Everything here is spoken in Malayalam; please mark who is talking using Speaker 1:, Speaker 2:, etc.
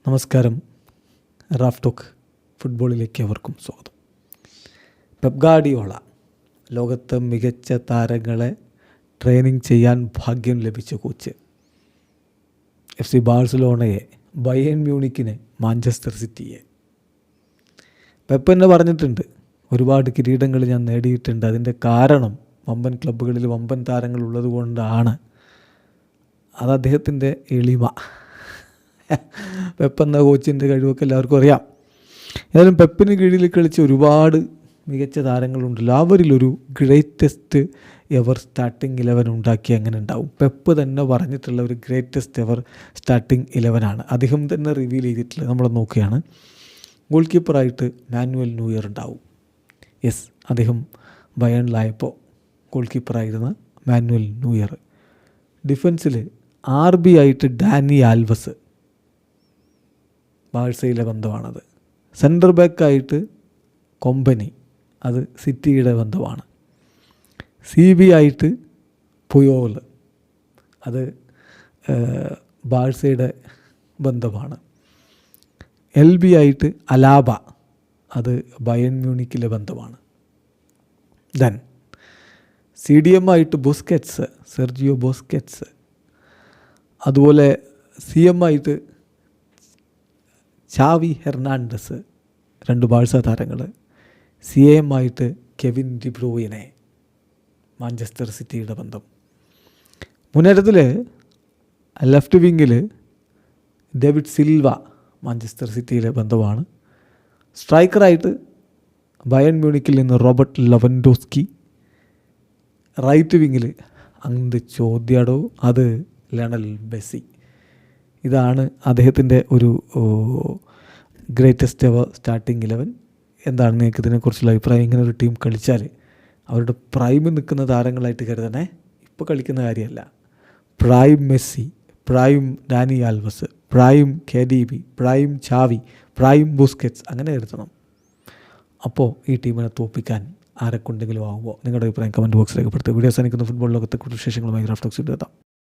Speaker 1: നമസ്കാരം. റാഫ് ടോക്ക് ഫുട്ബോളിലേക്ക് അവർക്കും സ്വാഗതം. പെപ് ഗാർഡിയോള ലോകത്തെ മികച്ച താരങ്ങളെ ട്രെയിനിങ് ചെയ്യാൻ ഭാഗ്യം ലഭിച്ച കോച്ച്. FC ബാഴ്സലോണയെ, ബയേൺ മ്യൂണിക്കിനെ, മാഞ്ചസ്റ്റർ സിറ്റിയെ. പെപ്പ് തന്നെ പറഞ്ഞിട്ടുണ്ട്, ഒരുപാട് കിരീടങ്ങൾ ഞാൻ നേടിയിട്ടുണ്ട്. അതിൻ്റെ കാരണം വമ്പൻ ക്ലബ്ബുകളിൽ വമ്പൻ താരങ്ങൾ ഉള്ളത് കൊണ്ടാണ്. അത് അദ്ദേഹത്തിൻ്റെ എളിമ. പെപ്പ് എന്ന കോച്ചിൻ്റെ കഴിവൊക്കെ എല്ലാവർക്കും അറിയാം. ഏതായാലും പെപ്പിന് കീഴിൽ കളിച്ച ഒരുപാട് മികച്ച താരങ്ങളുണ്ടല്ലോ. അവരിലൊരു ഗ്രേറ്റസ്റ്റ് എവർ സ്റ്റാർട്ടിംഗ് 11 ഉണ്ടാക്കി അങ്ങനെ ഉണ്ടാവും. പെപ്പ് തന്നെ പറഞ്ഞിട്ടുള്ള ഒരു ഗ്രേറ്റസ്റ്റ് എവർ സ്റ്റാർട്ടിംഗ് 11 അദ്ദേഹം തന്നെ റിവീൽ ചെയ്തിട്ടുള്ളത്. നമ്മൾ നോക്കുകയാണ്, ഗോൾ കീപ്പറായിട്ട് മാനുവൽ ന്യൂയർ ഉണ്ടാവും. യെസ്, അദ്ദേഹം ബയേണിലായപ്പോൾ ഗോൾ കീപ്പറായിരുന്ന മാനുവൽ ന്യൂയർ. ഡിഫൻസിൽ RB ആയിട്ട് ഡാനി ആൽവസ്, ബാഴ്സയിലെ ബന്ധമാണത്. സെൻറ്റർ ബാക്കായിട്ട് കൊമ്പനി, അത് സിറ്റിയുടെ ബന്ധമാണ്. CB ആയിട്ട് പുയോൾ, അത് ബാഴ്സയുടെ ബന്ധമാണ്. LB ആയിട്ട് അലാബ, അത് ബയേൺ ബന്ധമാണ്. ദെൻ CDM ആയിട്ട് ബുസ്കറ്റ്സ്, സെർജിയോ ബുസ്കറ്റ്സ്. അതുപോലെ CM ആയിട്ട് ചാവി ഹെർണാണ്ടസ്, 2 ബാഴ്സ താരങ്ങൾ. CM ആയിട്ട് കെവിൻ ഡി ബ്രൂയിനെ, മാഞ്ചസ്റ്റർ സിറ്റിയുടെ ബന്ധം. മുന്നേറ്റത്തിൽ ലെഫ്റ്റ് വിങ്ങിൽ ഡേവിഡ് സിൽവ, മാഞ്ചസ്റ്റർ സിറ്റിയിലെ ബന്ധമാണ്. സ്ട്രൈക്കറായിട്ട് ബയേൺ മ്യൂണിക്കിൽ നിന്ന് റോബർട്ട് ലെവൻഡോസ്കി. റൈറ്റ് വിങ്ങിൽ അങ്ങ് ചോദ്യാടോ, അത് ലയണൽ മെസ്സി. ഇതാണ് അദ്ദേഹത്തിൻ്റെ ഒരു ഗ്രേറ്റസ്റ്റ് എവർ സ്റ്റാർട്ടിംഗ് 11. എന്താണ് നിങ്ങൾക്ക് ഇതിനെക്കുറിച്ചുള്ള അഭിപ്രായം? ഇങ്ങനെ ഒരു ടീം കളിച്ചാൽ അവരുടെ പ്രൈമിൽ നിൽക്കുന്ന താരങ്ങളായിട്ട് കരുതണേ. ഇപ്പോൾ കളിക്കുന്ന കാര്യമല്ല. Prime Messi, prime Dani Alves, prime KDB, prime Xavi, prime Busquets, അങ്ങനെ കരുതണം. അപ്പോൾ ഈ ടീമിനെ തോൽപ്പിക്കാൻ ആരെക്കൊണ്ടെങ്കിലും ആകുമോ? നിങ്ങളുടെ അഭിപ്രായം കമൻറ്റ് ബോക്സിൽ രേഖപ്പെടുത്തുക. വീഡിയോ അവസാനിക്കുന്ന ഫുട്ബോൾ ലോകത്തെ കൂടുതൽ വിശേഷങ്ങളുമായി റാഫ് ടോക്സ് എത്താം.